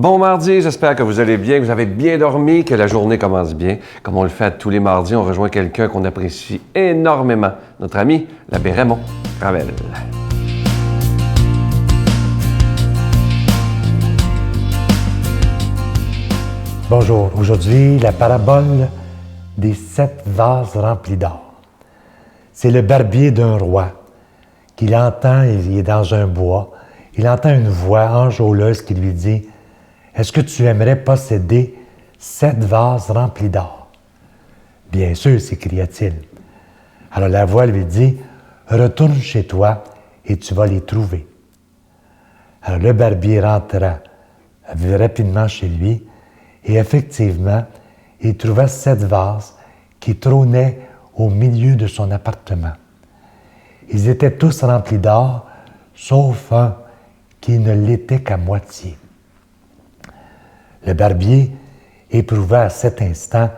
Bon mardi, j'espère que vous allez bien, que vous avez bien dormi, que la journée commence bien. Comme on le fait tous les mardis, on rejoint quelqu'un qu'on apprécie énormément, notre ami, l'abbé Raymond Ravel. Bonjour, aujourd'hui, la parabole des 7 vases remplis d'or. C'est le barbier d'un roi qu'il entend, il est dans un bois, il entend une voix enjôleuse qui lui dit « Est-ce que tu aimerais posséder 7 vases remplis d'or? » « Bien sûr, s'écria-t-il. Alors la voix lui dit « Retourne chez toi et tu vas les trouver. » Alors le barbier rentra rapidement chez lui et effectivement, il trouva 7 vases qui trônaient au milieu de son appartement. Ils étaient tous remplis d'or, sauf un qui ne l'était qu'à moitié. Le barbier éprouva à cet instant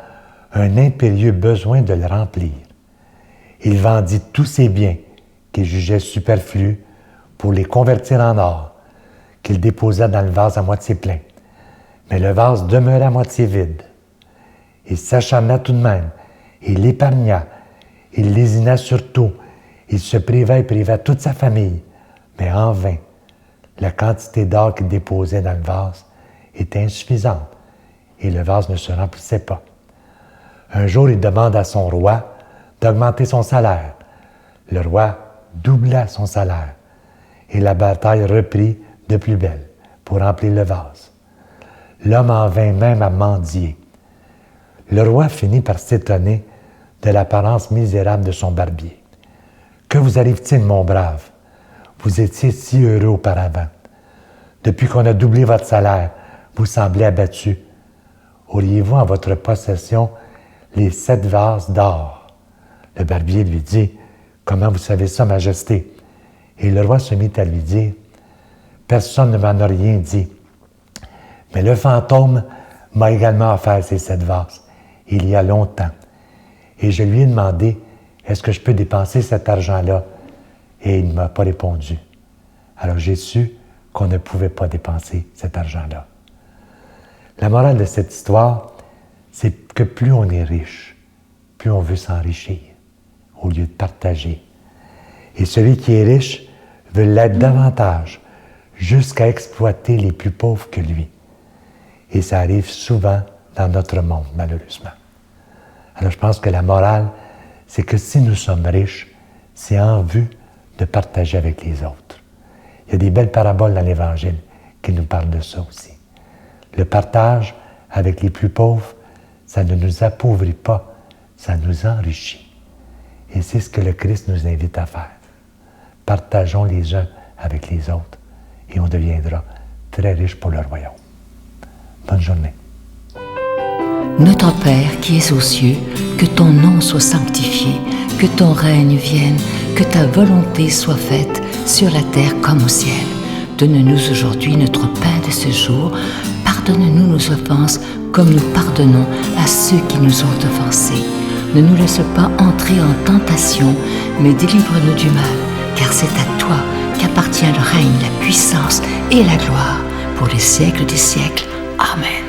un impérieux besoin de le remplir. Il vendit tous ses biens qu'il jugeait superflus pour les convertir en or, qu'il déposa dans le vase à moitié plein. Mais le vase demeurait à moitié vide. Il s'acharna tout de même, il l'épargna, il lésina surtout, il se priva et priva toute sa famille, mais en vain. La quantité d'or qu'il déposait dans le vase était insuffisante et le vase ne se remplissait pas. Un jour, il demande à son roi d'augmenter son salaire. Le roi doubla son salaire et la bataille reprit de plus belle pour remplir le vase. L'homme en vint même à mendier. Le roi finit par s'étonner de l'apparence misérable de son barbier. « Que vous arrive-t-il, mon brave? Vous étiez si heureux auparavant. Depuis qu'on a doublé votre salaire, vous semblez abattu. Auriez-vous en votre possession les 7 vases d'or? » Le barbier lui dit « Comment vous savez ça, Majesté? » Et le roi se mit à lui dire « Personne ne m'en a rien dit. Mais le fantôme m'a également offert ces 7 vases, il y a longtemps. Et je lui ai demandé, est-ce que je peux dépenser cet argent-là? Et il ne m'a pas répondu. Alors j'ai su qu'on ne pouvait pas dépenser cet argent-là. La morale de cette histoire, c'est que plus on est riche, plus on veut s'enrichir, au lieu de partager. Et celui qui est riche veut l'être davantage, jusqu'à exploiter les plus pauvres que lui. Et ça arrive souvent dans notre monde, malheureusement. Alors je pense que la morale, c'est que si nous sommes riches, c'est en vue de partager avec les autres. Il y a des belles paraboles dans l'Évangile qui nous parlent de ça aussi. Le partage avec les plus pauvres, ça ne nous appauvrit pas, ça nous enrichit. Et c'est ce que le Christ nous invite à faire. Partageons les uns avec les autres et on deviendra très riches pour le royaume. Bonne journée. Notre Père qui es aux cieux, que ton nom soit sanctifié, que ton règne vienne, que ta volonté soit faite sur la terre comme au ciel. Donne-nous aujourd'hui notre pain de ce jour. Pardonne-nous nos offenses comme nous pardonnons à ceux qui nous ont offensés. Ne nous laisse pas entrer en tentation, mais délivre-nous du mal, car c'est à toi qu'appartient le règne, la puissance et la gloire pour les siècles des siècles. Amen.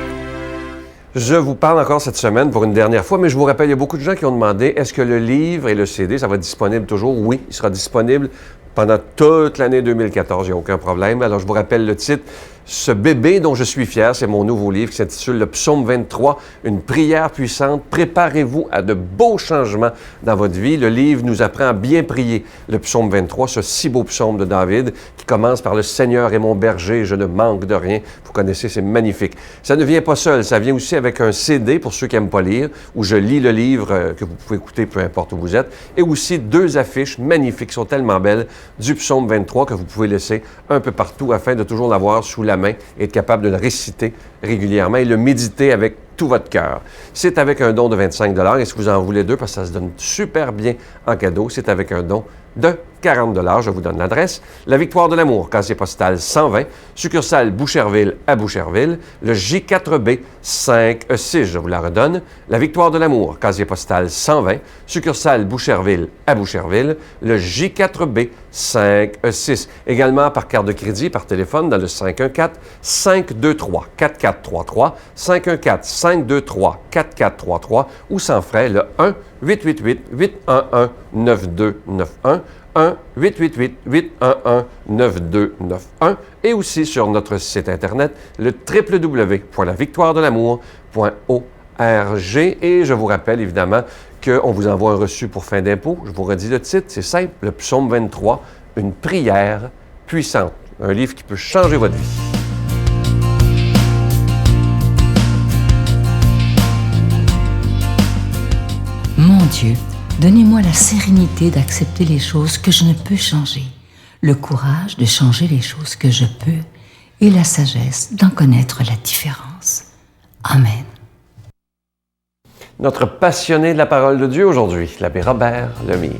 Je vous parle encore cette semaine pour une dernière fois, mais je vous rappelle, il y a beaucoup de gens qui ont demandé, est-ce que le livre et le CD, ça va être disponible toujours? Oui, il sera disponible pendant toute l'année 2014, il n'y a aucun problème. Alors, je vous rappelle le titre. Ce bébé dont je suis fier, c'est mon nouveau livre qui s'intitule Le Psaume 23, une prière puissante. Préparez-vous à de beaux changements dans votre vie. Le livre nous apprend à bien prier le Psaume 23, ce si beau psaume de David qui commence par « Le Seigneur est mon berger, je ne manque de rien ». Vous connaissez, c'est magnifique. Ça ne vient pas seul, ça vient aussi avec un CD pour ceux qui n'aiment pas lire, où je lis le livre que vous pouvez écouter peu importe où vous êtes, et aussi 2 affiches magnifiques, qui sont tellement belles, du Psaume 23 que vous pouvez laisser un peu partout afin de toujours l'avoir sous la main et être capable de le réciter régulièrement et le méditer avec tout votre cœur. C'est avec un don de 25 $ et si vous en voulez 2, parce que ça se donne super bien en cadeau, c'est avec un don de 40 $. Je vous donne l'adresse. La Victoire de l'amour, casier postal 120, succursale Boucherville à Boucherville, le J4B 5E6. Je vous la redonne. La Victoire de l'amour, casier postal 120, succursale Boucherville à Boucherville, le J4B 5E6. Également par carte de crédit, par téléphone dans le 514-523-4433, 514-523-4433 ou sans frais le 1-888-811-9291, 1-888-811-9291 et aussi sur notre site Internet, le www.lavictoiredelamour.org. Et je vous rappelle évidemment qu'on vous envoie un reçu pour fin d'impôt. Je vous redis le titre, c'est simple, le psaume 23, une prière puissante. Un livre qui peut changer votre vie. Mon Dieu, donnez-moi la sérénité d'accepter les choses que je ne peux changer, le courage de changer les choses que je peux et la sagesse d'en connaître la différence. Amen. Notre passionné de la parole de Dieu aujourd'hui, l'abbé Robert Lemire.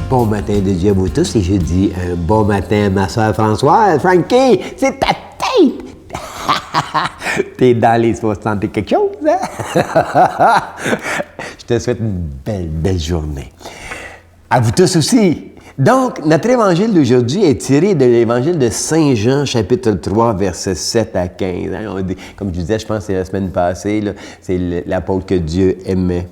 Bon matin de Dieu à vous tous et je dis un bon matin à ma soeur Françoise. Frankie, c'est ta tête! T'es dans les 60 et quelque chose, hein? Je te souhaite une belle journée. À vous tous aussi. Donc, notre évangile d'aujourd'hui est tiré de l'évangile de Saint Jean, chapitre 3, versets 7 à 15. Hein? Comme je disais, je pense que c'est la semaine passée, là, c'est l'apôtre que Dieu aimait.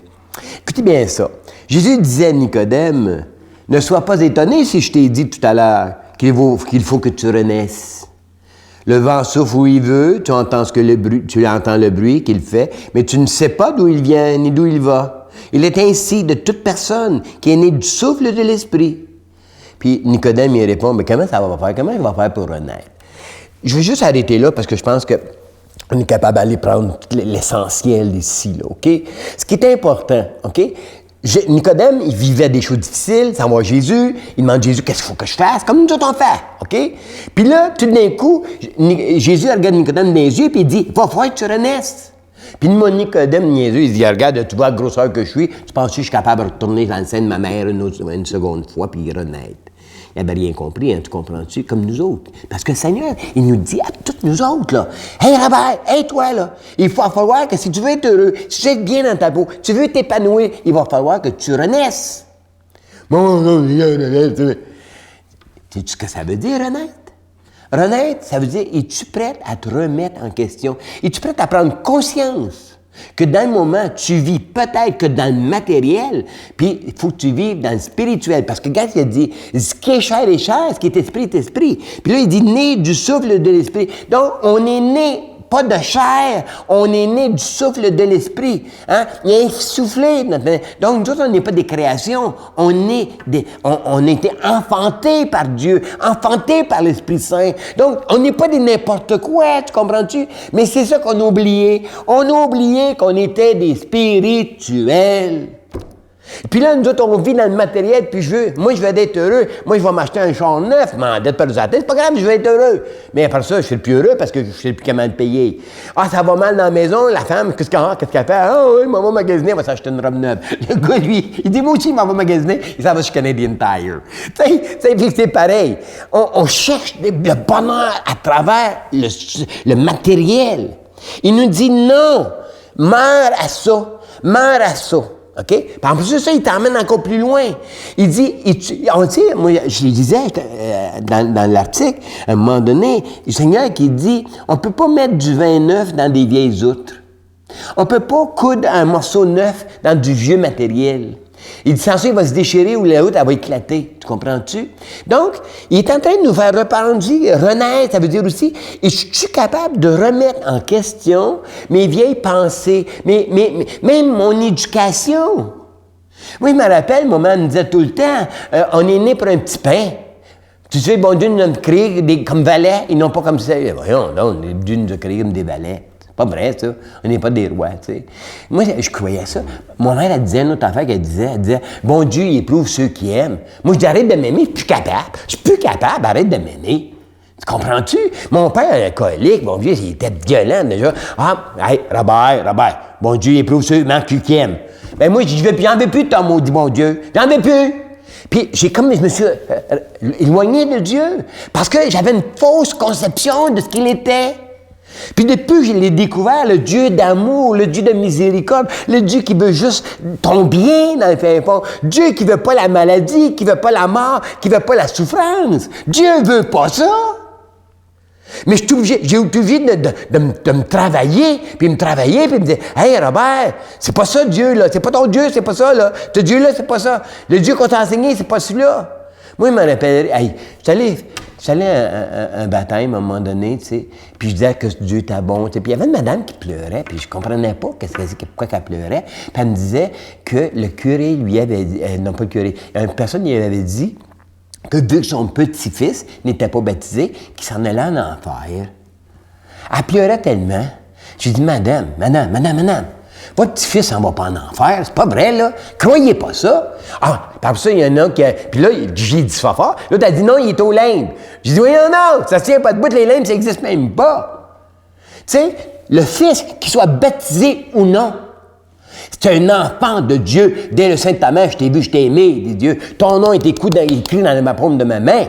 Écoutez bien ça. Jésus disait à Nicodème, « Ne sois pas étonné si je t'ai dit tout à l'heure qu'il faut que tu renaisses. Le vent souffle où il veut, tu entends le bruit qu'il fait, mais tu ne sais pas d'où il vient ni d'où il va. Il est ainsi de toute personne qui est née du souffle de l'Esprit. » Puis Nicodème, il répond, « Mais comment ça va faire? Comment il va faire pour renaître? » Je vais juste arrêter là parce que je pense qu'on est capable d'aller prendre l'essentiel ici, là, OK? Ce qui est important, OK? Nicodème, il vivait des choses difficiles, ça va Jésus, il demande à Jésus, qu'est-ce qu'il faut que je fasse? Comme nous autres on fait, OK? Puis là, tout d'un coup, Jésus regarde Nicodème dans les yeux, puis il dit, va falloir que tu renaisses. Puis Nicodème niaiseux, il dit, regarde, tu vois la grosseur que je suis, tu penses que je suis capable de retourner dans le sein de ma mère une seconde fois, puis renaître. Il n'avait rien compris, hein, tu comprends-tu, comme nous autres. Parce que le Seigneur, il nous dit à toutes nous autres, là, « Hey, Robert, hey, toi, là, il va falloir que si tu veux être heureux, si tu veux être bien dans ta peau, tu veux t'épanouir, il va falloir que tu renaisses. » Sais-tu ce que ça veut dire, renaître? Renaître, ça veut dire, es-tu prête à te remettre en question? Es-tu prête à prendre conscience que dans le moment, tu vis peut-être que dans le matériel, puis il faut que tu vives dans le spirituel. Parce que, regarde, il a dit, ce qui est chair est chair, ce qui est esprit est esprit. Puis là, il dit, né du souffle de l'esprit. Donc, on est né pas de chair, on est né du souffle de l'esprit. Hein? Il a insoufflé. Donc, nous autres, on n'est pas des créations, on a été enfantés par Dieu, enfantés par l'Esprit Saint. Donc, on n'est pas des n'importe quoi, tu comprends-tu? Mais c'est ça qu'on a oublié. On a oublié qu'on était des spirituels. Puis là, nous autres, on vit dans le matériel, puis je vais être heureux. Moi, je vais m'acheter un char neuf, m'endette pas de la tête, c'est pas grave, je vais être heureux. Mais après ça, je suis le plus heureux parce que je sais plus comment le payer. Ah, ça va mal dans la maison, la femme, qu'est-ce qu'elle fait? Ah oui, maman magasiner, elle va s'acheter une robe neuve. Le gars, lui, il dit, moi aussi, maman magasiner, il s'en va chez Canadian Tire. Tu sais, c'est pareil. On cherche le bonheur à travers le matériel. Il nous dit, non, meurs à ça, meurs à ça. OK? Puis en plus de ça, il t'emmène encore plus loin. Il dit, moi, je le disais dans l'article, à un moment donné, le Seigneur qui dit, on ne peut pas mettre du vin neuf dans des vieilles outres. On ne peut pas coudre un morceau neuf dans du vieux matériel. Il dit, sans ça, il va se déchirer ou la outre, elle va éclater. Tu comprends-tu? Donc, il est en train de nous faire renaître. Ça veut dire aussi, es-tu capable de remettre en question mes vieilles pensées, même mon éducation? Moi, je me rappelle, maman nous disait tout le temps, on est né pour un petit pain. Tu sais, bon Dieu nous a créé comme valets, ils n'ont pas comme ça. Voyons, non, Dieu nous a créé comme des valets. Pas vrai, ça. On n'est pas des rois, tu sais. Moi, je croyais ça. Mon mère, elle disait une autre affaire qu'elle disait, bon Dieu, il éprouve ceux qui aiment. Moi, je dis, arrête de m'aimer, je suis plus capable. Je suis plus capable, arrête de m'aimer. Tu comprends-tu? Mon père, alcoolique, mon vieux, il était violent déjà. Ah, hey, Robert, bon Dieu, éprouve ceux qui t'aiment. Ben moi, j'en veux plus de ton maudit bon Dieu. J'en veux plus. Puis je me suis éloigné de Dieu parce que j'avais une fausse conception de ce qu'il était. Puis depuis que je l'ai découvert, le Dieu d'amour, le Dieu de miséricorde, le Dieu qui veut juste ton bien dans le fin fond, Dieu qui veut pas la maladie, qui veut pas la mort, qui veut pas la souffrance. Dieu veut pas ça. Mais j'ai été obligé de me travailler, puis me dire, « Hey, Robert, c'est pas ça Dieu, là, c'est pas ton Dieu, c'est pas ça, là. Ce Dieu-là, c'est pas ça. Le Dieu qu'on t'a enseigné, c'est pas celui-là. » Moi, il m'en rappelle, hey, j'étais allé à un baptême à un moment donné, tu sais, puis je disais que Dieu était bon, tu sais, puis il y avait une madame qui pleurait, puis je comprenais pas pourquoi elle pleurait, puis elle me disait que le curé lui avait dit, non pas le curé, une personne lui avait dit que vu que son petit-fils n'était pas baptisé, qu'il s'en allait en enfer. Elle pleurait tellement. J'ai dit, madame, votre petit-fils s'en va pas en enfer, c'est pas vrai, là. Croyez pas ça. Ah, par ça, il y en a qui... Puis là, j'ai dit ça fort. Là, t'as dit non, il est au limbe. J'ai dit, oui, non, ça se tient pas debout, les limbes, ça existe même pas. Tu sais, le fils, qu'il soit baptisé ou non, c'est un enfant de Dieu. Dès le sein de ta mère, je t'ai vu, je t'ai aimé, dit Dieu. Ton nom est écrit dans ma paume de ma main.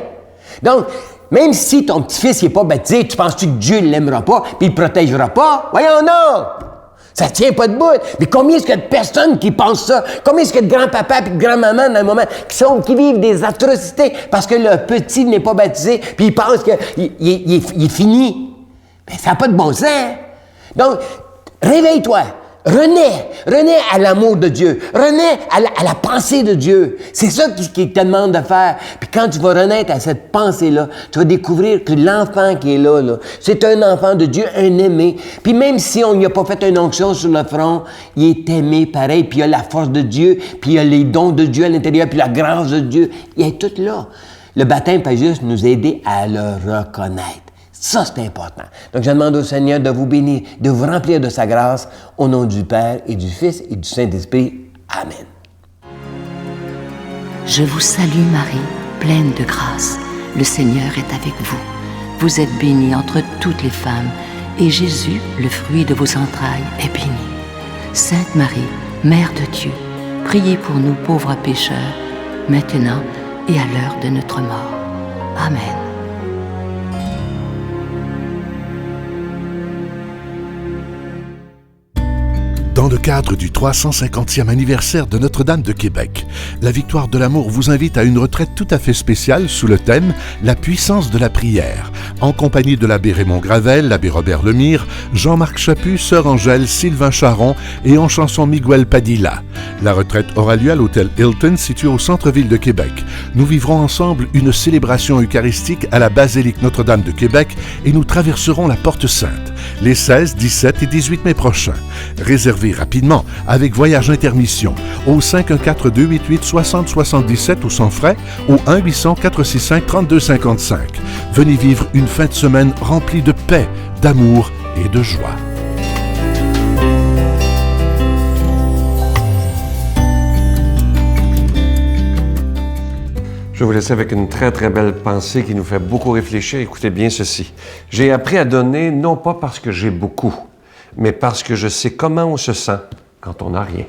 Donc, même si ton petit-fils n'est pas baptisé, tu penses-tu que Dieu ne l'aimera pas puis il ne le protégera pas? Voyons, non! Ça ne tient pas debout. Mais combien est-ce qu'il y a de personnes qui pensent ça? Combien est-ce qu'il y a de grands-papas et de grand-mamans dans le moment qui vivent des atrocités parce que le petit n'est pas baptisé puis il pense qu'il est fini? Mais ça n'a pas de bon sens. Donc, réveille-toi. Renais à l'amour de Dieu. Renais à la pensée de Dieu. C'est ça qu'il te demande de faire. Puis quand tu vas renaître à cette pensée-là, tu vas découvrir que l'enfant qui est là, c'est un enfant de Dieu, un aimé. Puis même si on n'y a pas fait une onction sur le front, il est aimé pareil. Puis il y a la force de Dieu, puis il y a les dons de Dieu à l'intérieur, puis la grâce de Dieu. Il est tout là. Le baptême peut juste nous aider à le reconnaître. Ça, c'est important. Donc, je demande au Seigneur de vous bénir, de vous remplir de sa grâce, au nom du Père et du Fils et du Saint-Esprit. Amen. Je vous salue Marie, pleine de grâce. Le Seigneur est avec vous. Vous êtes bénie entre toutes les femmes, et Jésus, le fruit de vos entrailles, est béni. Sainte Marie, Mère de Dieu, priez pour nous pauvres pécheurs, maintenant et à l'heure de notre mort. Amen. Dans le cadre du 350e anniversaire de Notre-Dame de Québec, la Victoire de l'Amour vous invite à une retraite tout à fait spéciale sous le thème « La puissance de la prière », en compagnie de l'abbé Raymond Gravel, l'abbé Robert Lemire, Jean-Marc Chaput, Sœur Angèle, Sylvain Charon et en chanson Miguel Padilla. La retraite aura lieu à l'hôtel Hilton, situé au centre-ville de Québec. Nous vivrons ensemble une célébration eucharistique à la basilique Notre-Dame de Québec et nous traverserons la Porte Sainte les 16, 17 et 18 mai prochains. Réservez rapidement avec Voyage Intermission au 514-288-6077 ou sans frais au 1-800-465-3255. Venez vivre une fin de semaine remplie de paix, d'amour et de joie. Je vais vous laisser avec une très, très belle pensée qui nous fait beaucoup réfléchir. Écoutez bien ceci. J'ai appris à donner non pas parce que j'ai beaucoup, mais parce que je sais comment on se sent quand on n'a rien.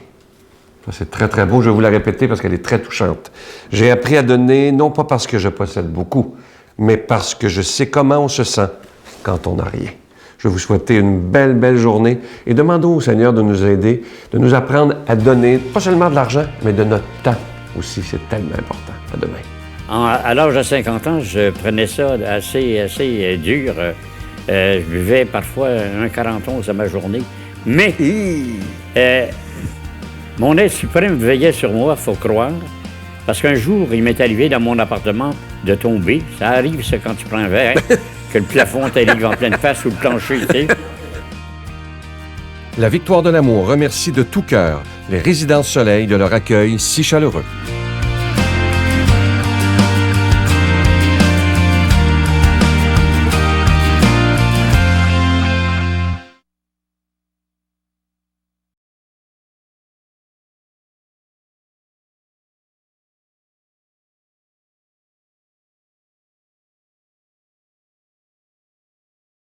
Ça, c'est très, très beau. Je vais vous la répéter parce qu'elle est très touchante. J'ai appris à donner non pas parce que je possède beaucoup, mais parce que je sais comment on se sent quand on n'a rien. Je vais vous souhaiter une belle, belle journée et demandons au Seigneur de nous aider, de nous apprendre à donner, pas seulement de l'argent, mais de notre temps aussi. C'est tellement important. À demain. À l'âge de 50 ans, je prenais ça assez dur. Je buvais parfois un 41 à ma journée. Mais mon aide suprême veillait sur moi, il faut croire. Parce qu'un jour, il m'est arrivé dans mon appartement de tomber. Ça arrive, ça, quand tu prends un verre, que le plafond t'arrive en pleine face ou le plancher, tu sais. La Victoire de l'Amour remercie de tout cœur les Résidences Soleil de leur accueil si chaleureux.